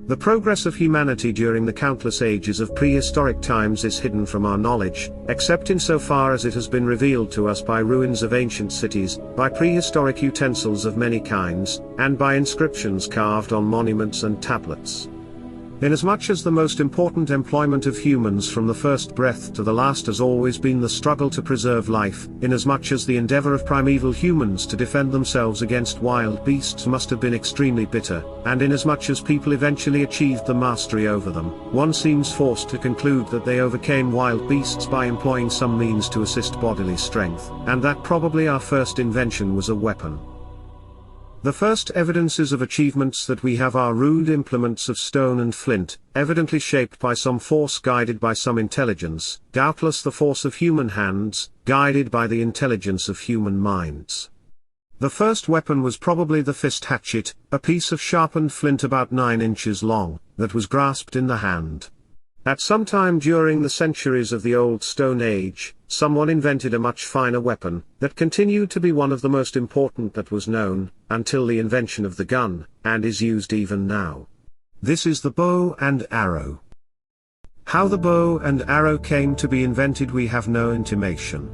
The progress of humanity during the countless ages of prehistoric times is hidden from our knowledge, except insofar as it has been revealed to us by ruins of ancient cities, by prehistoric utensils of many kinds, and by inscriptions carved on monuments and tablets. Inasmuch as the most important employment of humans from the first breath to the last has always been the struggle to preserve life, inasmuch as the endeavor of primeval humans to defend themselves against wild beasts must have been extremely bitter, and inasmuch as people eventually achieved the mastery over them, one seems forced to conclude that they overcame wild beasts by employing some means to assist bodily strength, and that probably our first invention was a weapon. The first evidences of achievements that we have are rude implements of stone and flint, evidently shaped by some force guided by some intelligence, doubtless the force of human hands, guided by the intelligence of human minds. The first weapon was probably the fist hatchet, a piece of sharpened flint about 9 inches long, that was grasped in the hand. At some time during the centuries of the Old Stone Age, someone invented a much finer weapon, that continued to be one of the most important that was known, until the invention of the gun, and is used even now. This is the bow and arrow. How the bow and arrow came to be invented we have no intimation.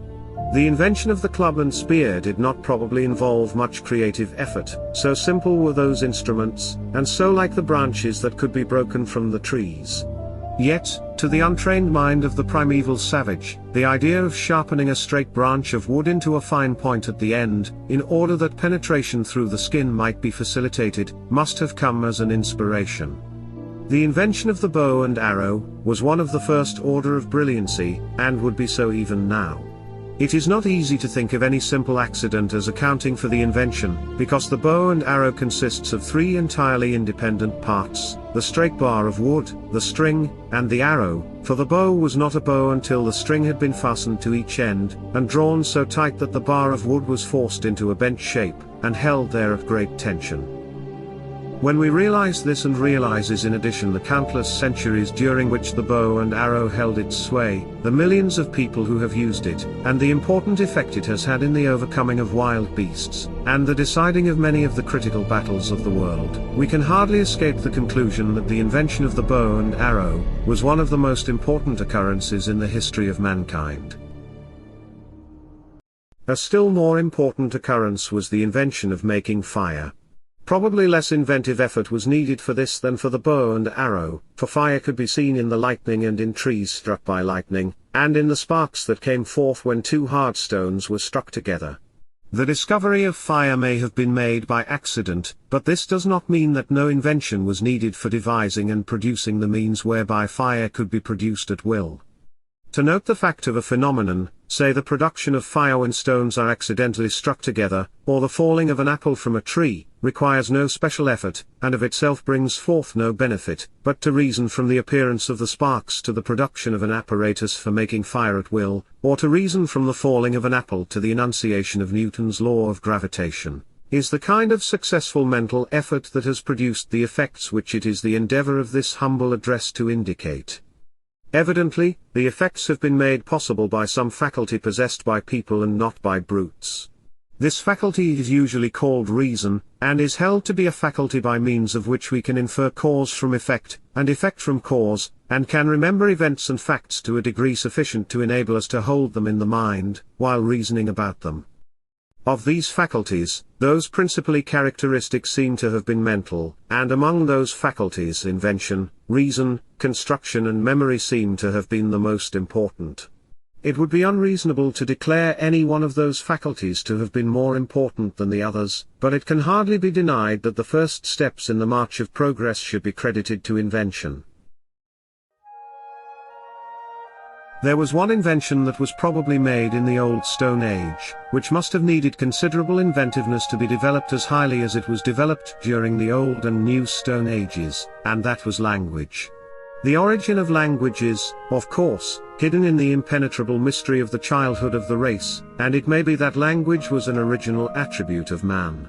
The invention of the club and spear did not probably involve much creative effort, so simple were those instruments, and so like the branches that could be broken from the trees. Yet, to the untrained mind of the primeval savage, the idea of sharpening a straight branch of wood into a fine point at the end, in order that penetration through the skin might be facilitated, must have come as an inspiration. The invention of the bow and arrow was one of the first order of brilliancy, and would be so even now. It is not easy to think of any simple accident as accounting for the invention, because the bow and arrow consists of 3 entirely independent parts: the straight bar of wood, the string, and the arrow, for the bow was not a bow until the string had been fastened to each end, and drawn so tight that the bar of wood was forced into a bent shape, and held there at great tension. When we realize this and realizes in addition the countless centuries during which the bow and arrow held its sway, the millions of people who have used it, and the important effect it has had in the overcoming of wild beasts, and the deciding of many of the critical battles of the world, we can hardly escape the conclusion that the invention of the bow and arrow was one of the most important occurrences in the history of mankind. A still more important occurrence was the invention of making fire. Probably less inventive effort was needed for this than for the bow and arrow, for fire could be seen in the lightning and in trees struck by lightning, and in the sparks that came forth when 2 hard stones were struck together. The discovery of fire may have been made by accident, but this does not mean that no invention was needed for devising and producing the means whereby fire could be produced at will. To note the fact of a phenomenon, say the production of fire when stones are accidentally struck together, or the falling of an apple from a tree, requires no special effort, and of itself brings forth no benefit, but to reason from the appearance of the sparks to the production of an apparatus for making fire at will, or to reason from the falling of an apple to the enunciation of Newton's law of gravitation, is the kind of successful mental effort that has produced the effects which it is the endeavor of this humble address to indicate. Evidently, the effects have been made possible by some faculty possessed by people and not by brutes. This faculty is usually called reason, and is held to be a faculty by means of which we can infer cause from effect, and effect from cause, and can remember events and facts to a degree sufficient to enable us to hold them in the mind, while reasoning about them. Of these faculties, those principally characteristic seem to have been mental, and among those faculties invention, reason, construction and memory seem to have been the most important. It would be unreasonable to declare any one of those faculties to have been more important than the others, but it can hardly be denied that the first steps in the march of progress should be credited to invention. There was one invention that was probably made in the Old Stone Age, which must have needed considerable inventiveness to be developed as highly as it was developed during the Old and New Stone Ages, and that was language. The origin of language is, of course, hidden in the impenetrable mystery of the childhood of the race, and it may be that language was an original attribute of man.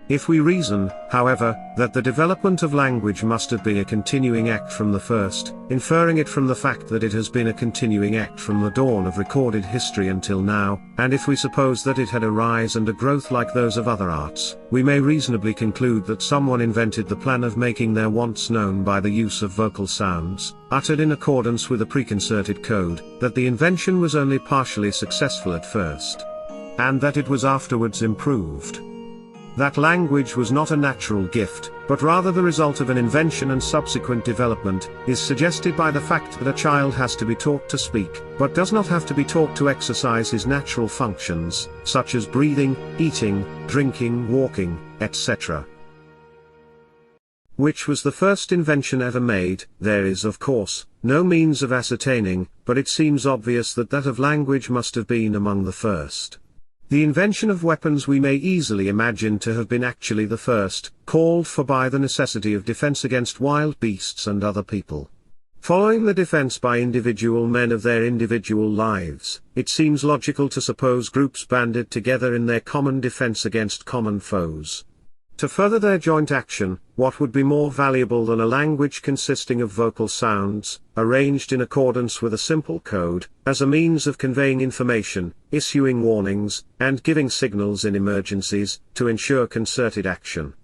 If we reason, however, that the development of language must have been a continuing act from the first, inferring it from the fact that it has been a continuing act from the dawn of recorded history until now, and if we suppose that it had a rise and a growth like those of other arts, we may reasonably conclude that someone invented the plan of making their wants known by the use of vocal sounds, uttered in accordance with a preconcerted code, that the invention was only partially successful at first, and that it was afterwards improved. That language was not a natural gift, but rather the result of an invention and subsequent development, is suggested by the fact that a child has to be taught to speak, but does not have to be taught to exercise his natural functions, such as breathing, eating, drinking, walking, etc. Which was the first invention ever made? There is, of course, no means of ascertaining, but it seems obvious that that of language must have been among the first. The invention of weapons we may easily imagine to have been actually the first, called for by the necessity of defense against wild beasts and other people. Following the defense by individual men of their individual lives, it seems logical to suppose groups banded together in their common defense against common foes. To further their joint action, what would be more valuable than a language consisting of vocal sounds, arranged in accordance with a simple code, as a means of conveying information, issuing warnings, and giving signals in emergencies, to ensure concerted action?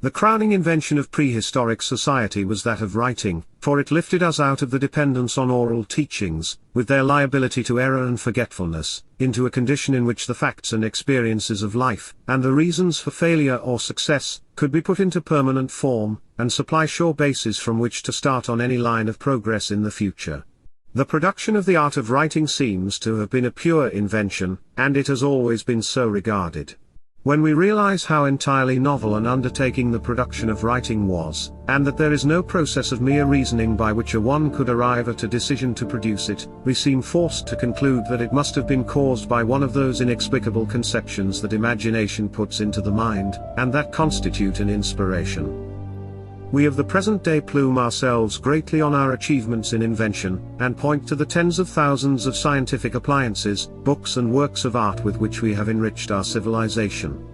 The crowning invention of prehistoric society was that of writing, for it lifted us out of the dependence on oral teachings, with their liability to error and forgetfulness, into a condition in which the facts and experiences of life, and the reasons for failure or success, could be put into permanent form, and supply sure bases from which to start on any line of progress in the future. The production of the art of writing seems to have been a pure invention, and it has always been so regarded. When we realize how entirely novel an undertaking the production of writing was, and that there is no process of mere reasoning by which one could arrive at a decision to produce it, we seem forced to conclude that it must have been caused by one of those inexplicable conceptions that imagination puts into the mind, and that constitute an inspiration. We of the present day plume ourselves greatly on our achievements in invention, and point to the tens of thousands of scientific appliances, books and works of art with which we have enriched our civilization.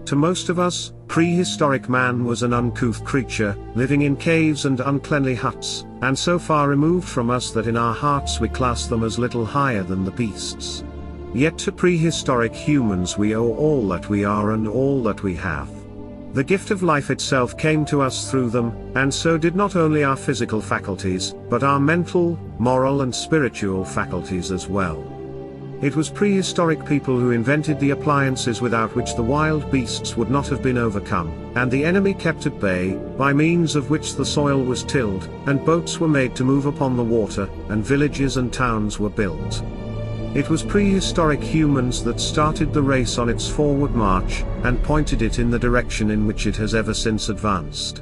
To most of us, prehistoric man was an uncouth creature, living in caves and uncleanly huts, and so far removed from us that in our hearts we class them as little higher than the beasts. Yet to prehistoric humans we owe all that we are and all that we have. The gift of life itself came to us through them, and so did not only our physical faculties, but our mental, moral and spiritual faculties as well. It was prehistoric people who invented the appliances without which the wild beasts would not have been overcome, and the enemy kept at bay, by means of which the soil was tilled, and boats were made to move upon the water, and villages and towns were built. It was prehistoric humans that started the race on its forward march, and pointed it in the direction in which it has ever since advanced.